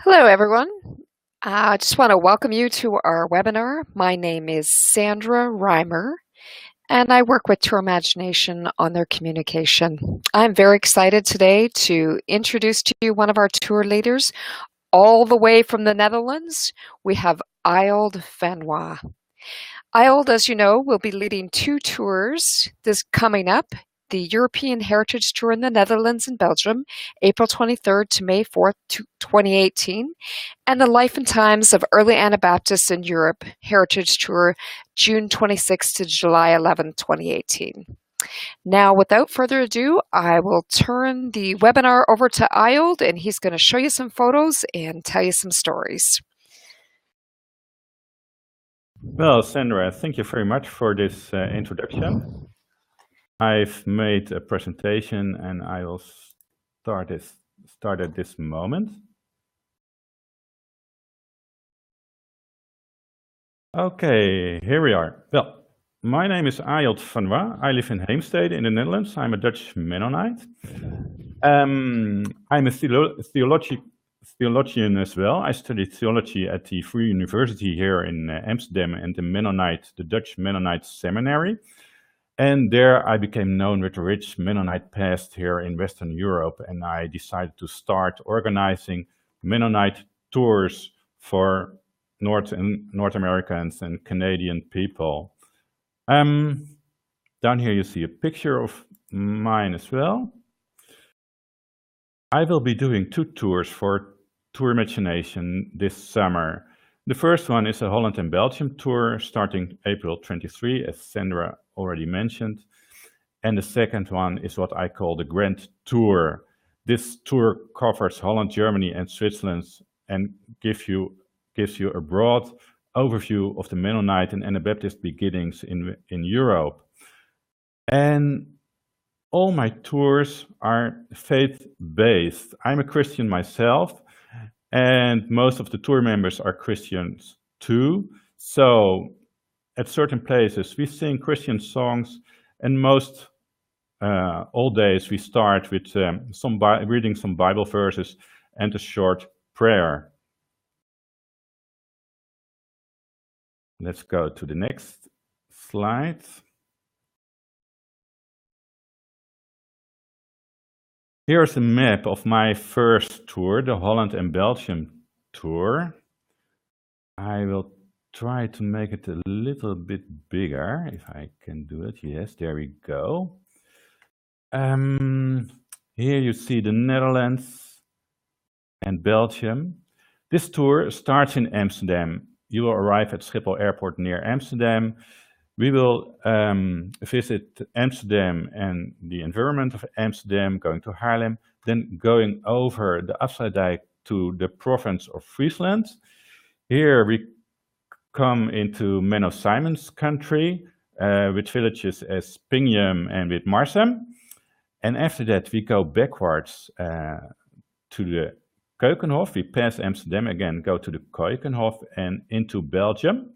Hello, everyone. I just want to welcome you to our webinar. My name is Sandra Reimer, and I work with TourMagination on their communication. I'm very excited today to introduce to you one of our tour leaders, all the way from the Netherlands. We have Aylde Vanois. Aylde, as you know, will be leading two tours this coming up. The European Heritage Tour in the Netherlands and Belgium, April 23rd to May 4th, 2018, and the Life and Times of Early Anabaptists in Europe Heritage Tour, June 26th to July 11th, 2018. Now, without further ado, I will turn the webinar over to Aylde, and he's going to show you some photos and tell you some stories. Well, Sandra, thank you very much for this introduction. I've made a presentation and I will start at this moment. Okay, here we are. Well, my name is Aylde Vanois. I live in Heemstede in the Netherlands. I'm a Dutch Mennonite. I'm a theologian as well. I studied theology at the Free University here in Amsterdam and the Dutch Mennonite Seminary. And there I became known with a rich Mennonite past here in Western Europe, and I decided to start organizing Mennonite tours for North Americans and Canadian people. Down here you see a picture of mine as well. I will be doing two tours for TourMagination this summer. The first one is a Holland and Belgium tour starting April 23, as Sandra already mentioned. And the second one is what I call the Grand Tour. This tour covers Holland, Germany, and Switzerland and gives you a broad overview of the Mennonite and Anabaptist beginnings in Europe. And all my tours are faith-based. I'm a Christian myself, and most of the tour members are Christians too. So at certain places we sing Christian songs, and most all days we start with reading some Bible verses and a short prayer. Let's go to the next slide. Here's a map of my first tour, the Holland and Belgium tour. I will try to make it a little bit bigger, if I can do it. Yes, there we go. Here you see the Netherlands and Belgium. This tour starts in Amsterdam. You will arrive at Schiphol Airport near Amsterdam. We will visit Amsterdam and the environment of Amsterdam, going to Haarlem, then going over the Afsluitdijk to the province of Friesland. Here we come into Menno Simons country, with villages as Pingham and with Marsum. And after that we go backwards to the Keukenhof. We pass Amsterdam again, go to the Keukenhof and into Belgium.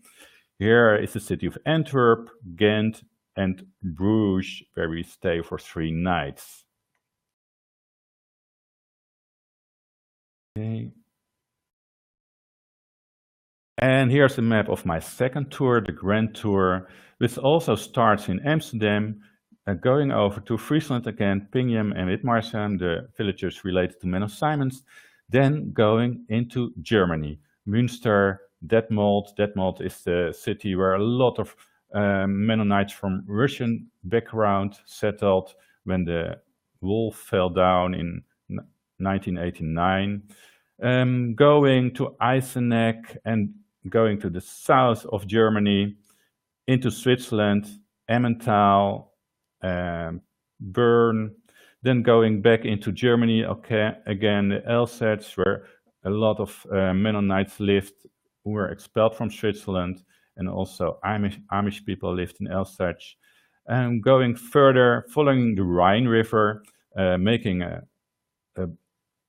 Here is the city of Antwerp, Ghent, and Bruges, where we stay for 3 nights. Okay. And here's a map of my second tour, the Grand Tour, which also starts in Amsterdam, going over to Friesland again, Pingham and Witmarsum, the villages related to Menno Simons, then going into Germany, Münster, Detmold. Detmold is the city where a lot of Mennonites from Russian background settled when the wall fell down in 1989. Going to Eisenach and going to the south of Germany, into Switzerland, Emmental, Bern, then going back into Germany, okay, again the Alsace, where a lot of Mennonites lived who were expelled from Switzerland, and also Amish people lived in Alsace. Going further, following the Rhine River, making a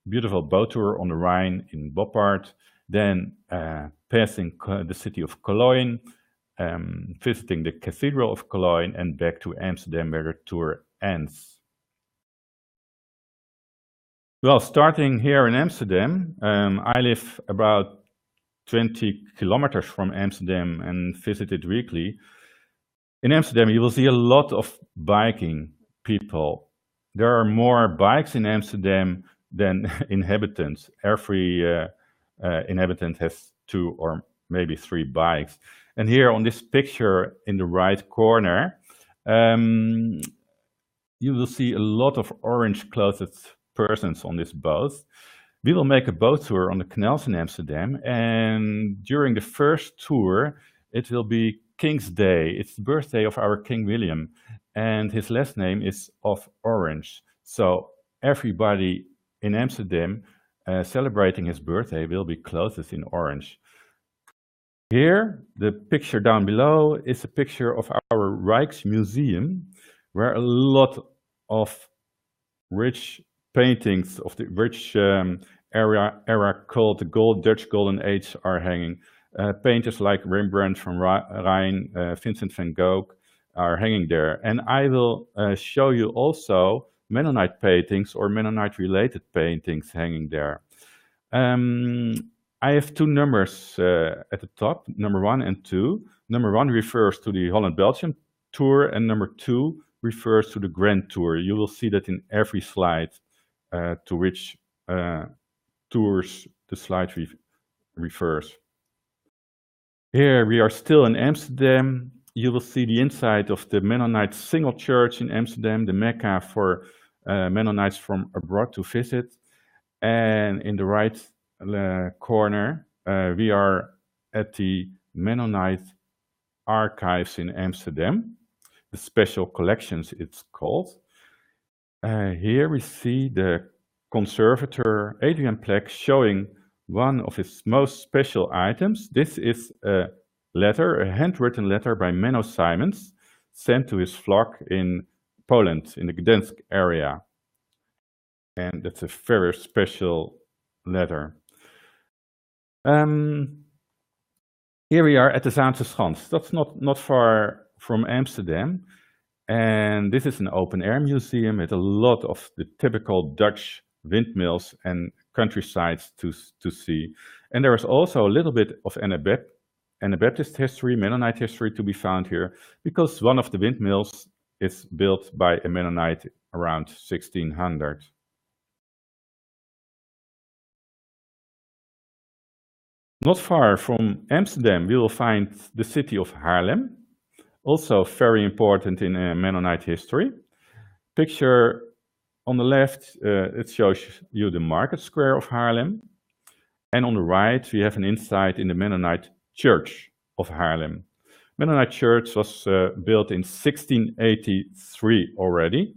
beautiful boat tour on the Rhine in Boppard, then passing the city of Cologne, visiting the Cathedral of Cologne, and back to Amsterdam where the tour ends. Well, starting here in Amsterdam, I live about 20 kilometers from Amsterdam and visit it weekly. In Amsterdam, you will see a lot of biking people. There are more bikes in Amsterdam than inhabitants. Every inhabitant has 2 or maybe 3 bikes. And here on this picture in the right corner, you will see a lot of orange-clothed persons on this boat. We will make a boat tour on the canals in Amsterdam, and during the first tour, it will be King's Day. It's the birthday of our King William, and his last name is of Orange. So everybody in Amsterdam celebrating his birthday will be clothed in orange. Here, the picture down below is a picture of our Rijksmuseum, where a lot of rich paintings of the rich era called the Dutch Golden Age are hanging. Painters like Rembrandt from Rijn, Vincent van Gogh are hanging there. And I will show you also Mennonite paintings or Mennonite-related paintings hanging there. I have 2 numbers at the top, number 1 and 2. Number 1 refers to the Holland-Belgium tour, and number 2 refers to the Grand Tour. You will see that in every slide to which tours the slide refers. Here we are still in Amsterdam. You will see the inside of the Mennonite single church in Amsterdam, the Mecca for Mennonites from abroad to visit. And in the right corner, we are at the Mennonite archives in Amsterdam. The special collections, it's called. Here we see the conservator Adrian Pleck showing one of his most special items. This is a letter, a handwritten letter by Menno Simons, sent to his flock in Poland, in the Gdańsk area. And that's a very special letter. Here we are at the Zaanse Schans. That's not far from Amsterdam. And this is an open-air museum with a lot of the typical Dutch windmills and countrysides to see. And there is also a little bit of Anabaptist history, Mennonite history to be found here, because one of the windmills is built by a Mennonite around 1600. Not far from Amsterdam, we will find the city of Haarlem, also very important in Mennonite history. Picture on the left, it shows you the market square of Haarlem. And on the right, we have an insight in the Mennonite church of Haarlem. Mennonite church was built in 1683 already.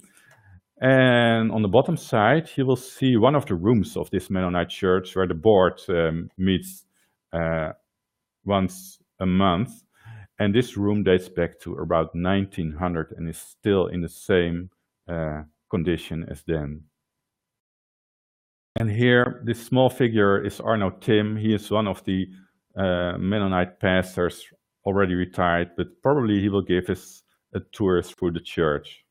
And on the bottom side, you will see one of the rooms of this Mennonite church where the board meets once a month. And this room dates back to about 1900 and is still in the same condition as then. And here, this small figure is Arno Tim. He is one of the Mennonite pastors, already retired, but probably he will give us a tour through the church.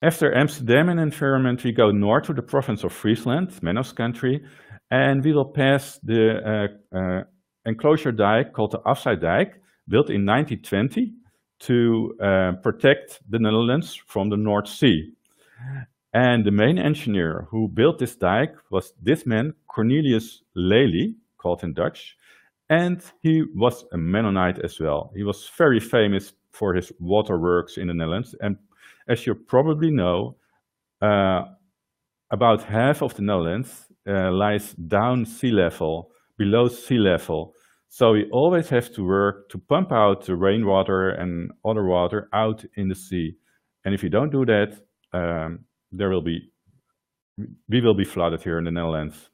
After Amsterdam and environment, we go north to the province of Friesland, Menno's country, and we will pass the enclosure dike called the Afsluitdijk, built in 1920 to protect the Netherlands from the North Sea. And the main engineer who built this dike was this man, Cornelius Lely, called in Dutch, and he was a Mennonite as well. He was very famous for his waterworks in the Netherlands, and as you probably know, about half of the Netherlands lies down sea level, below sea level. So we always have to work to pump out the rainwater and other water out in the sea. And if you don't do that, we will be flooded here in the Netherlands.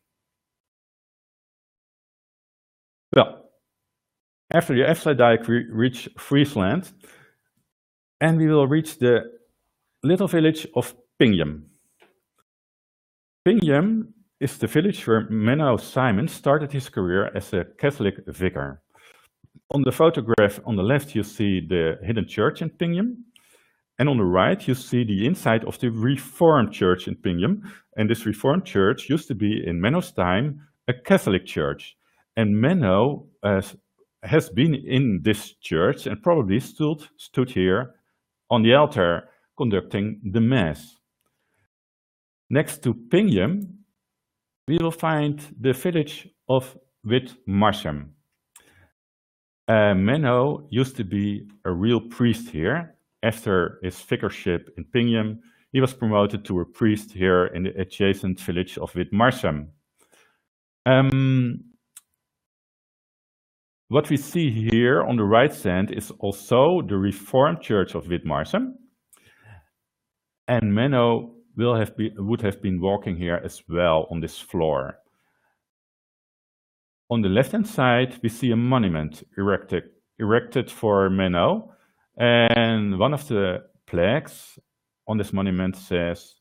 Well, after the Afsluitdijk, we reach Friesland, and we will reach the little village of Pingham. Pingham is the village where Menno Simons started his career as a Catholic vicar. On the photograph on the left, you see the hidden church in Pingham. And on the right, you see the inside of the Reformed Church in Pingham. And this Reformed Church used to be, in Menno's time, a Catholic church. And Menno has been in this church and probably stood here on the altar conducting the Mass. Next to Pingham, we will find the village of Witmarsum. Menno used to be a real priest here. After his vicarship in Pingham, he was promoted to a priest here in the adjacent village of Witmarsum. What we see here on the right hand is also the Reformed Church of Witmarsum. And Menno would have been walking here as well on this floor. On the left-hand side, we see a monument erected for Menno. And one of the plaques on this monument says,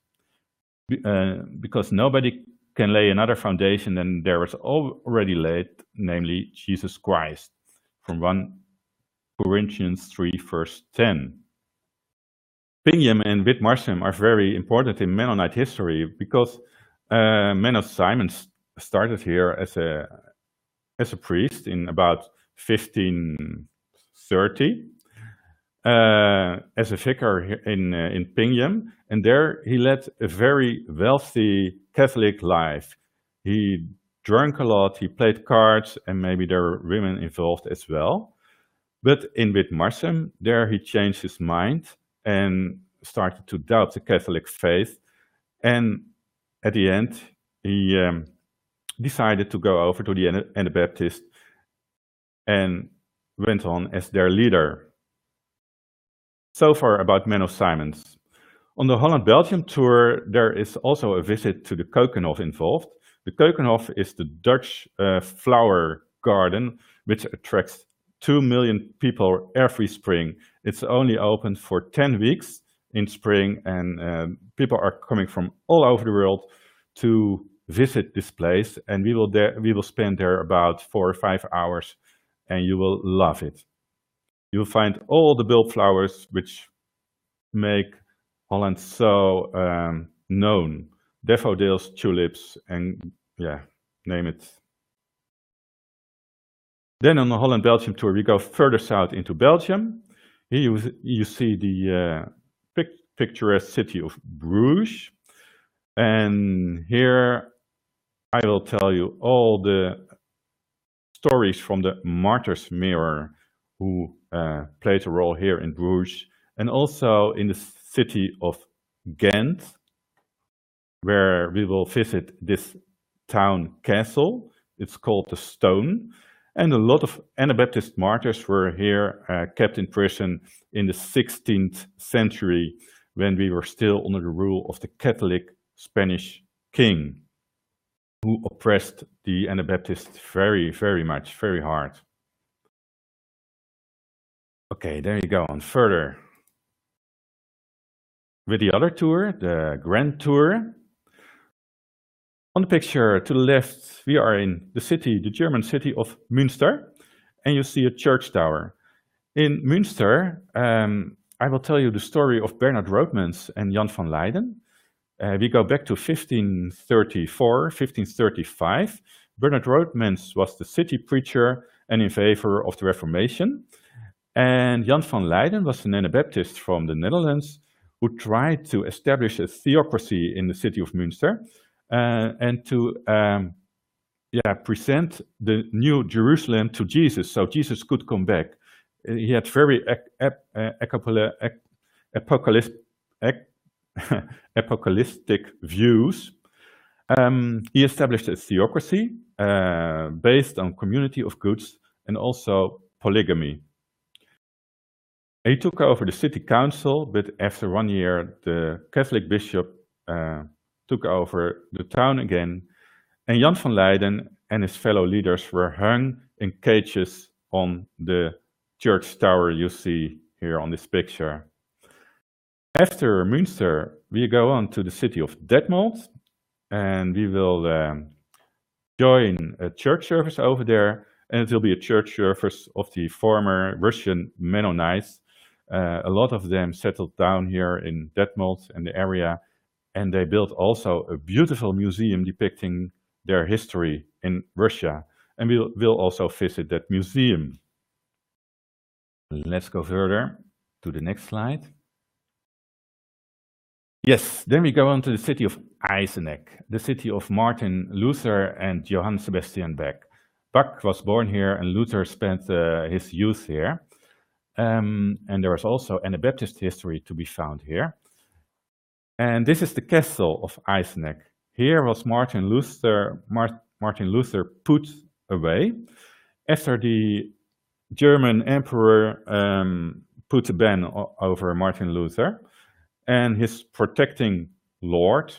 because nobody can lay another foundation than there was already laid, namely Jesus Christ, from 1 Corinthians 3, verse 10. Pingham and Witmarsum are very important in Mennonite history because Menno Simons started here as a priest in about 1530. As a vicar in Pingham, and there he led a very wealthy Catholic life. He drank a lot, he played cards, and maybe there were women involved as well. But in Witmarsum, there he changed his mind and started to doubt the Catholic faith. And at the end, he decided to go over to the Anabaptist and went on as their leader. So far about Menno Simons. On the Holland-Belgium tour, there is also a visit to the Keukenhof involved. The Keukenhof is the Dutch flower garden, which attracts 2 million people every spring. It's only open for 10 weeks in spring, and people are coming from all over the world to visit this place. And we will spend there about 4 or 5 hours, and you will love it. You'll find all the bulb flowers which make Holland so known. Daffodils, tulips, and yeah, name it. Then on the Holland-Belgium tour, we go further south into Belgium. Here you see the picturesque city of Bruges. And here I will tell you all the stories from the Martyrs Mirror, who played a role here in Bruges, and also in the city of Ghent, where we will visit this town castle. It's called the Stone, and a lot of Anabaptist martyrs were here kept in prison in the 16th century, when we were still under the rule of the Catholic Spanish king, who oppressed the Anabaptists very, very much, very hard. Okay, there you go, on further. With the other tour, the Grand Tour. On the picture to the left, we are in the German city of Münster, and you see a church tower. In Münster, I will tell you the story of Bernard Roodmans and Jan van Leyden. We go back to 1534, 1535. Bernard Roodmans was the city preacher and in favor of the Reformation. And Jan van Leyden was an Anabaptist from the Netherlands who tried to establish a theocracy in the city of Münster and to present the new Jerusalem to Jesus, so Jesus could come back. He had very apocalyptic views. He established a theocracy based on community of goods and also polygamy. He took over the city council, but after 1 year, the Catholic bishop took over the town again, and Jan van Leyden and his fellow leaders were hung in cages on the church tower you see here on this picture. After Münster, we go on to the city of Detmold, and we will join a church service over there, and it will be a church service of the former Russian Mennonites. A lot of them settled down here in Detmold and the area, and they built also a beautiful museum depicting their history in Russia. And we'll also visit that museum. Let's go further to the next slide. Yes, then we go on to the city of Eisenach, the city of Martin Luther and Johann Sebastian Bach. Bach was born here and Luther spent his youth here. And there is also Anabaptist history to be found here. And this is the castle of Eisenach. Here was Martin Luther put away after the German emperor put a ban over Martin Luther, and his protecting lord,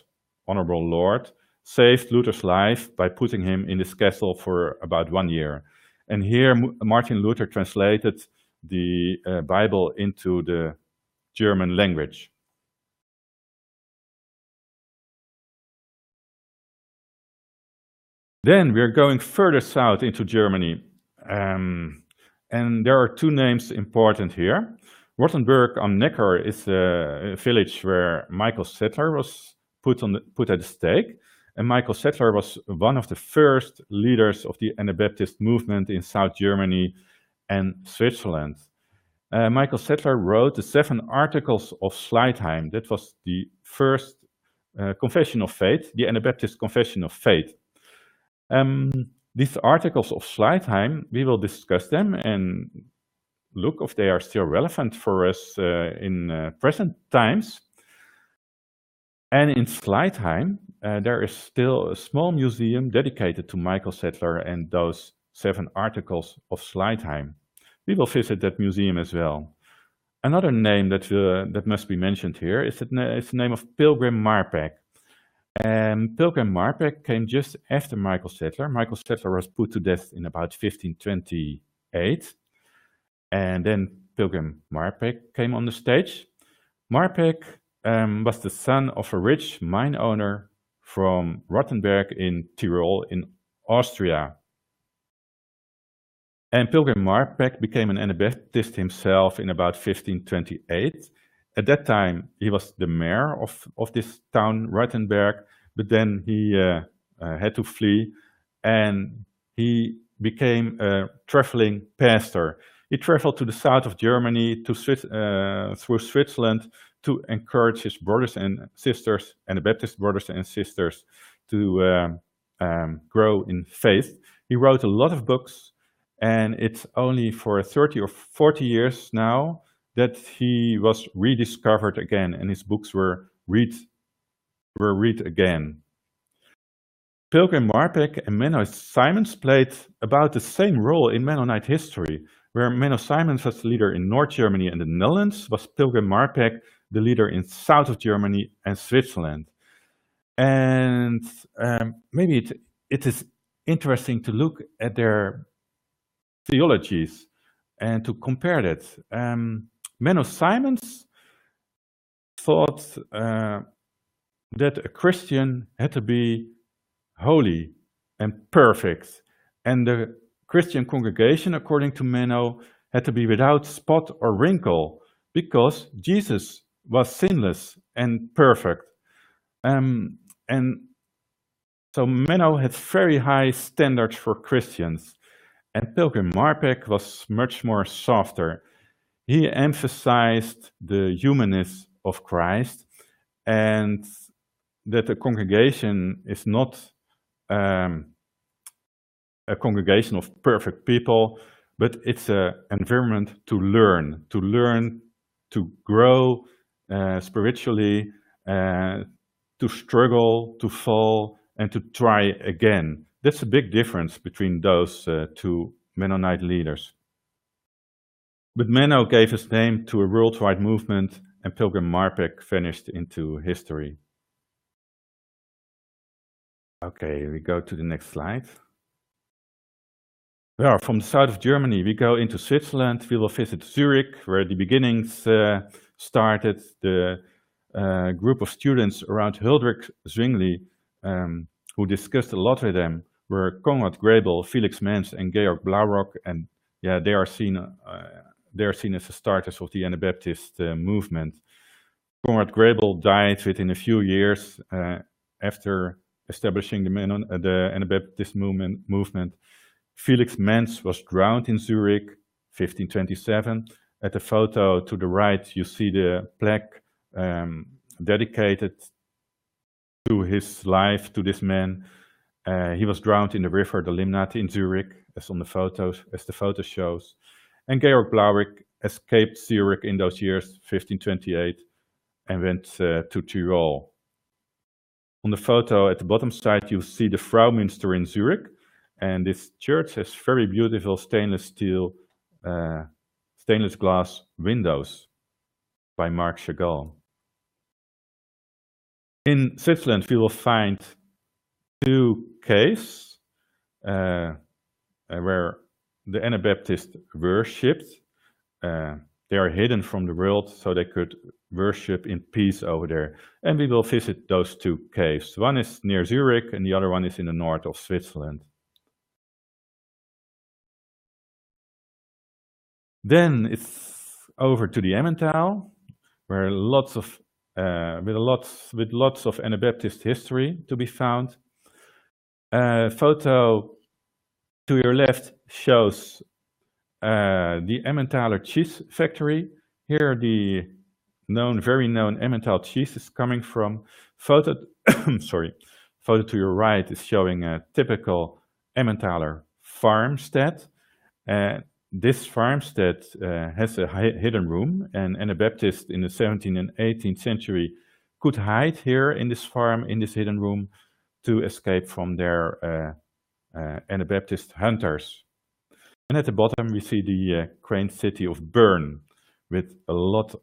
honorable lord, saved Luther's life by putting him in this castle for about 1 year. And here Martin Luther translated the Bible into the German language. Then we're going further south into Germany. And there are two names important here. Rottenburg am Neckar is a village where Michael Settler was put at the stake. And Michael Settler was one of the first leaders of the Anabaptist movement in South Germany and Switzerland. Michael Settler wrote the 7 Articles of Sleitheim. That was the first confession of faith, the Anabaptist Confession of Faith. These Articles of Sleitheim, we will discuss them and look if they are still relevant for us in present times. And in Sleitheim, there is still a small museum dedicated to Michael Settler and those 7 Articles of Sleitheim. We will visit that museum as well. Another name that must be mentioned here is the name of Pilgrim Marpeck. Pilgrim Marpeck came just after Michael Settler. Michael Settler was put to death in about 1528. And then Pilgrim Marpeck came on the stage. Marpeck was the son of a rich mine owner from Rottenburg in Tyrol in Austria. And Pilgrim Marpeck became an Anabaptist himself in about 1528. At that time, he was the mayor of this town, Rottenburg, but then he had to flee, and he became a traveling pastor. He traveled to the south of Germany through Switzerland to encourage his brothers and sisters, Anabaptist brothers and sisters, to grow in faith. He wrote a lot of books, and it's only for 30 or 40 years now that he was rediscovered again, and his books were read again. Pilgrim Marpeck and Menno Simons played about the same role in Mennonite history. Where Menno Simons was the leader in North Germany and the Netherlands, was Pilgrim Marpeck the leader in south of Germany and Switzerland. And maybe it is interesting to look at their theologies and to compare that. Menno Simons thought that a Christian had to be holy and perfect, and the Christian congregation, according to Menno, had to be without spot or wrinkle because Jesus was sinless and perfect. And so Menno had very high standards for Christians, and Pilgrim Marpeck was much more softer. He emphasized the humanness of Christ and that the congregation is not a congregation of perfect people, but it's an environment to learn, to grow spiritually, to struggle, to fall, and to try again. That's a big difference between those two Mennonite leaders. But Menno gave his name to a worldwide movement, and Pilgrim Marpeck vanished into history. Okay, we go to the next slide. Well, from the south of Germany, we go into Switzerland. We will visit Zurich, where the beginnings started. The group of students around Huldrych Zwingli, who discussed a lot with them, were Konrad Grebel, Felix Mens, and Georg Blaurock. And yeah, they are seen they're seen as the starters of the Anabaptist movement. Conrad Grebel died within a few years after establishing the Anabaptist movement. Felix Menz was drowned in Zurich, 1527. At the photo to the right, you see the plaque dedicated to his life, to this man. He was drowned in the river the Limnat in Zurich, as on the photos, as the photo shows. And Georg Blauwig escaped Zurich in those years, 1528, and went to Tyrol. On the photo at the bottom side, you see the Fraumünster in Zurich, and this church has very beautiful stainless glass windows by Marc Chagall. In Switzerland, we will find two caves where the Anabaptists worshipped. They are hidden from the world, so they could worship in peace over there. And we will visit those two caves. One is near Zurich, and the other one is in the north of Switzerland. Then it's over to the Emmental, where with lots of Anabaptist history to be found. Photo to your left shows the Emmentaler cheese factory. Here the very known Emmental cheese is coming from. Photo to your right is showing a typical Emmentaler farmstead. This farmstead has a hidden room, and Anabaptists in the 17th and 18th century could hide here in this farm, in this hidden room, to escape from their Anabaptist hunters. And at the bottom we see the quaint city of Bern, with a lot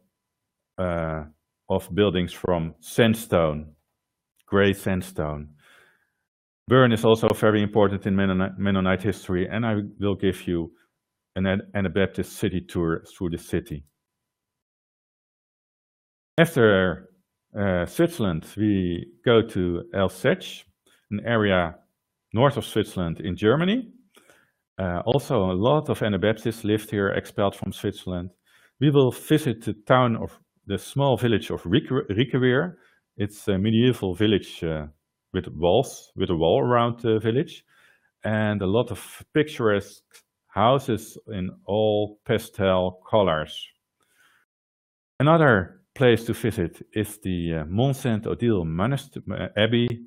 of buildings from sandstone, grey sandstone. Bern is also very important in Mennonite history, and I will give you an Anabaptist city tour through the city. After Switzerland, we go to Alsace, an area north of Switzerland in Germany. Also, a lot of Anabaptists lived here, expelled from Switzerland. We will visit the small village of Riekeweer. It's a medieval village with a wall around the village, and a lot of picturesque houses in all pastel colors. Another place to visit is the Mont Saint-Odile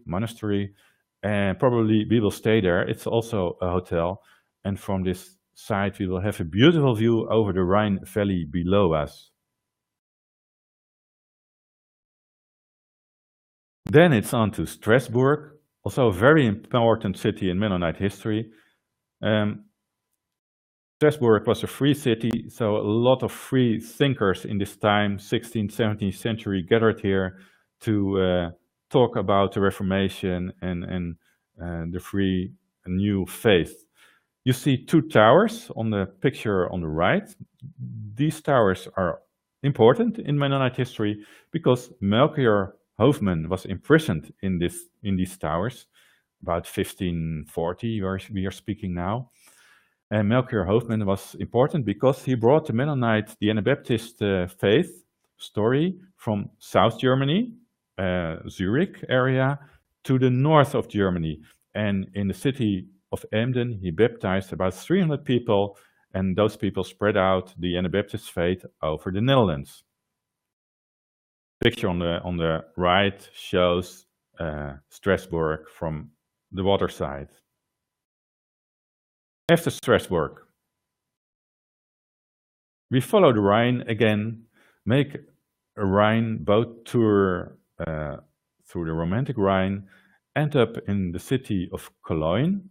Monastery, and probably we will stay there. It's also a hotel, and from this side we will have a beautiful view over the Rhine Valley below us. Then it's on to Strasbourg, also a very important city in Mennonite history. Strasbourg was a free city, so a lot of free thinkers in this time, 16th, 17th century, gathered here to talk about the Reformation and the free new faith. You see two towers on the picture on the right. These towers are important in Mennonite history because Melchior Hoofman was imprisoned in these towers, about 1540 we are speaking now. And Melchior Hoofman was important because he brought the Anabaptist faith story from South Germany, Zurich area, to the north of Germany. And in the city of Emden, he baptized about 300 people, and those people spread out the Anabaptist faith over the Netherlands. The picture on the right shows Strasbourg from the water side. After Strasbourg, we follow the Rhine again, make a Rhine boat tour through the romantic Rhine, end up in the city of Cologne,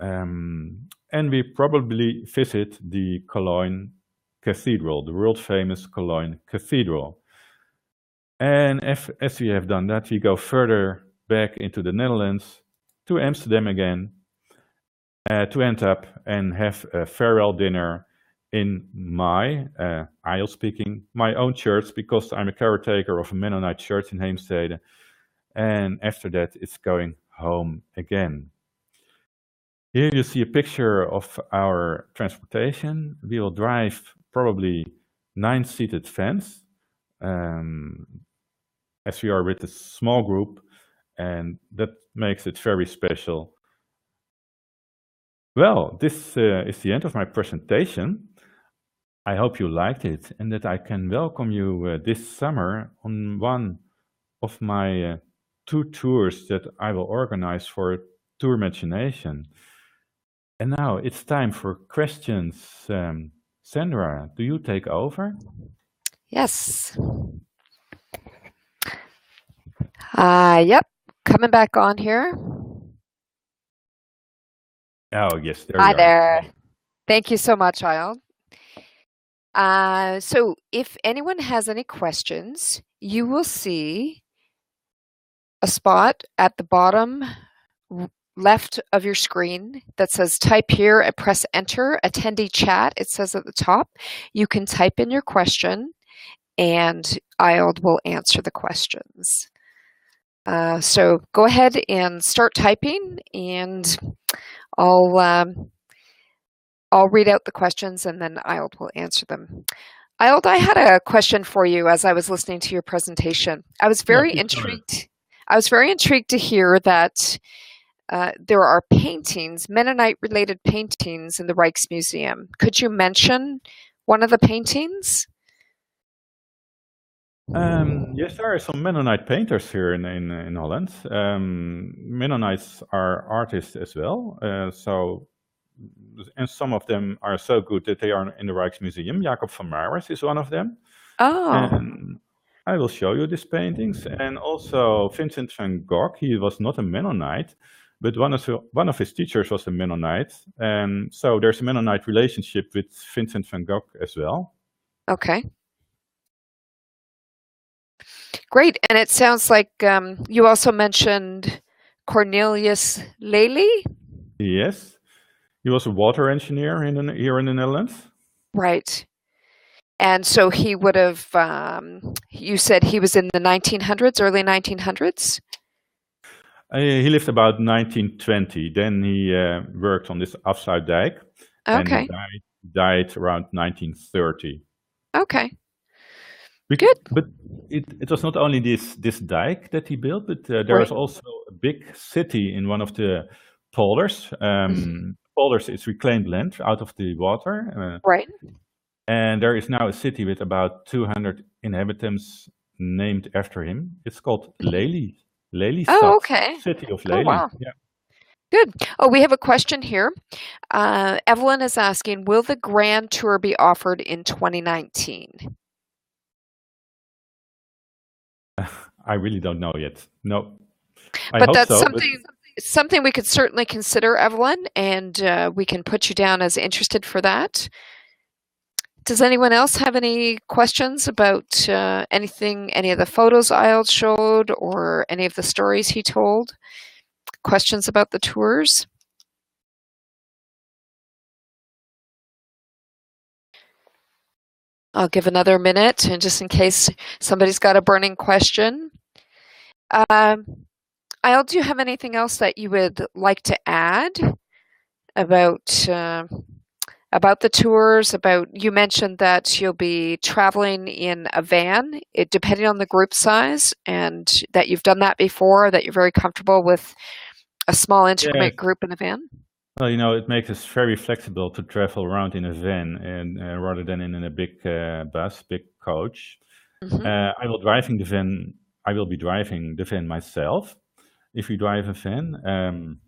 and we probably visit the Cologne Cathedral, the world-famous Cologne Cathedral. And as we have done that, we go further back into the Netherlands, to Amsterdam again, to end up and have a farewell dinner in my own church, because I'm a caretaker of a Mennonite church in Heemstede. And after that, it's going home again. Here you see a picture of our transportation. We will drive probably 9-seated vans, as we are with a small group, and that makes it very special. Well, this is the end of my presentation. I hope you liked it and that I can welcome you this summer on one of my 2 tours that I will organize for TourMagination. And now it's time for questions. Sandra, do you take over? Yes. Yep. Coming back on here. Oh, yes, there Hi you are. there. Thank you so much, Ayle. So if anyone has any questions, you will see a spot at the bottom left of your screen that says type here and press enter, attendee chat. It says at the top. You can type in your question and Ayle will answer the questions. So go ahead and start typing and I'll read out the questions and then Ayle will answer them. Ayle, I had a question for you as I was listening to your presentation. I was very intrigued. I was very intrigued to hear that there are paintings, Mennonite-related paintings in the Rijksmuseum. Could you mention one of the paintings? Yes, there are some Mennonite painters here in Holland. Mennonites are artists as well. And some of them are so good that they are in the Rijksmuseum. Jacob van Marwers is one of them. Oh. And I will show you these paintings. And also Vincent van Gogh, he was not a Mennonite, but one of his teachers was a Mennonite. And so there's a Mennonite relationship with Vincent van Gogh as well. Okay. Great. And it sounds like you also mentioned Cornelius Lely? Yes. He was a water engineer here in the Netherlands. Right. And so he would have, you said he was in the 1900s, early 1900s? He lived about 1920. Then he worked on this Afsluitdijk. Okay. And he died around 1930. Okay. Good. But it was not only this dike that he built, but there was also a big city in one of the polders. Polders is reclaimed land out of the water. Right. And there is now a city with about 200 inhabitants named after him. It's called Lely. Lelystad. Oh, okay. City of Lely. Oh, wow. Yeah. Good. Oh, we have a question here. Evelyn is asking, will the Grand Tour be offered in 2019? I really don't know yet. No. But that's something we could certainly consider, Evelyn, and we can put you down as interested for that. Does anyone else have any questions about anything, any of the photos Ayle showed or any of the stories he told? Questions about the tours? I'll give another minute, and just in case somebody's got a burning question. Ayle, do you have anything else that you would like to add about the tours? You mentioned that you'll be traveling in a van, depending on the group size, and that you've done that before, that you're very comfortable with a small intimate group in a van? Well, it makes us very flexible to travel around in a van and rather than in a big bus, big coach. I will be driving the van myself. If you drive a van,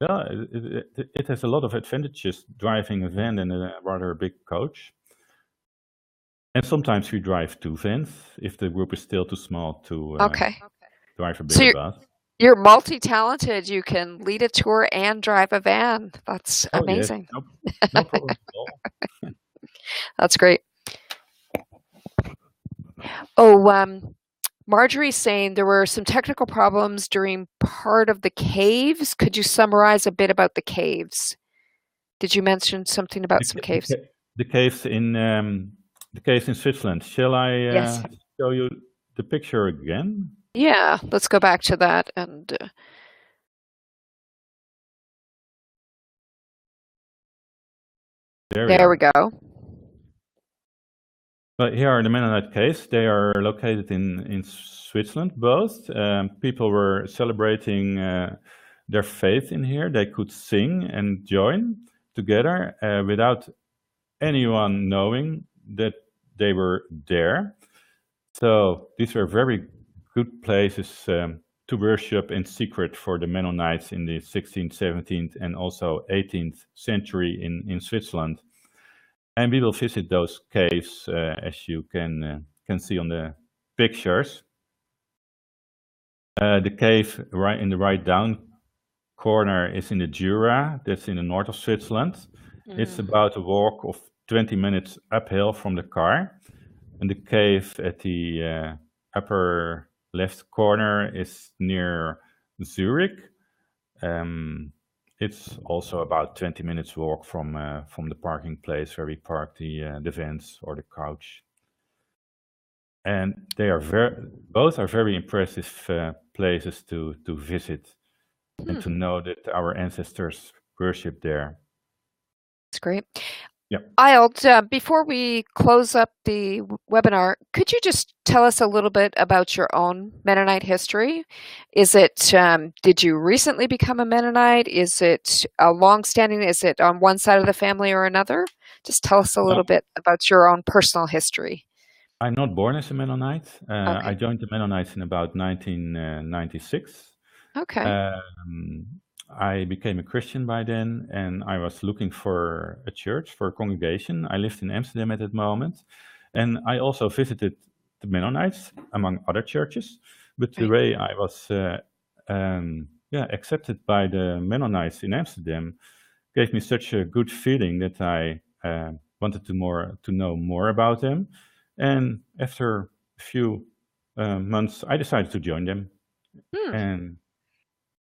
it has a lot of advantages driving a van in a rather big coach. And sometimes we drive 2 vans if the group is still too small to drive a bigger bus. You're multi-talented. You can lead a tour and drive a van. That's amazing. Yes. No problem at all. That's great. Oh, Marjorie's saying there were some technical problems during part of the caves. Could you summarize a bit about the caves? Did you mention something about some caves? The caves in Switzerland. Shall I show you the picture again? Yeah, let's go back to that and there we go. But here are the Mennonite caves. They are located in Switzerland, both. People were celebrating their faith in here. They could sing and join together without anyone knowing that they were there. So these were very good places to worship in secret for the Mennonites in the 16th, 17th, and also 18th century in Switzerland. And we will visit those caves, as you can see on the pictures. The cave right in the right down corner is in the Jura. That's in the north of Switzerland. It's about a walk of 20 minutes uphill from the car. And the cave at the upper left corner is near Zurich. It's also about 20 minutes walk from the parking place where we park the vans or the couch. And they are both are very impressive places to visit and to know that our ancestors worshiped there. That's great. Yeah. Ayild, before we close up the webinar, could you just tell us a little bit about your own Mennonite history? Is it, did you recently become a Mennonite? Is it a long-standing, is it on one side of the family or another? Just tell us a little bit about your own personal history. I'm not born as a Mennonite. I joined the Mennonites in about 1996. Okay. I became a Christian by then, and I was looking for a church, for a congregation. I lived in Amsterdam at that moment, and I also visited the Mennonites, among other churches. But the way I was accepted by the Mennonites in Amsterdam gave me such a good feeling that I wanted to know more about them. And after a few months, I decided to join them. And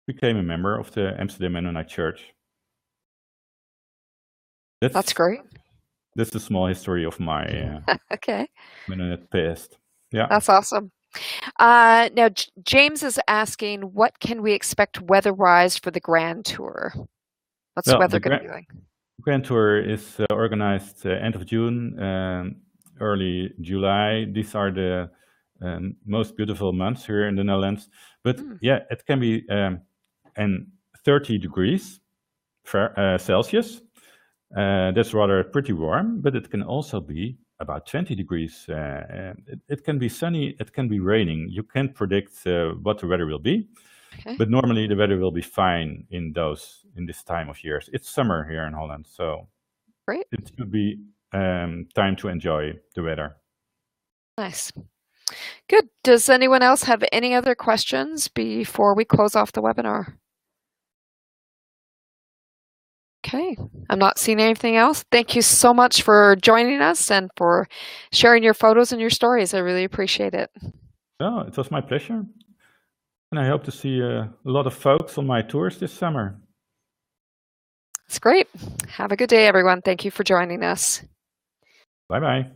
became a member of the Amsterdam Mennonite Church. That's great. That's the small history of my Mennonite past. Yeah, that's awesome. Now, James is asking, what can we expect weather-wise for the Grand Tour? What's the weather going to be like? The Grand Tour is organized end of June, early July. These are the most beautiful months here in the Netherlands. But yeah, it can be and 30 degrees Celsius. That's rather pretty warm, but it can also be about 20 degrees. It can be sunny, it can be raining. You can't predict what the weather will be, but normally the weather will be fine in this time of years. It's summer here in Holland, so it should be time to enjoy the weather. Nice. Good. Does anyone else have any other questions before we close off the webinar? Okay, I'm not seeing anything else. Thank you so much for joining us and for sharing your photos and your stories. I really appreciate it. Oh, it was my pleasure. And I hope to see a lot of folks on my tours this summer. That's great. Have a good day, everyone. Thank you for joining us. Bye-bye.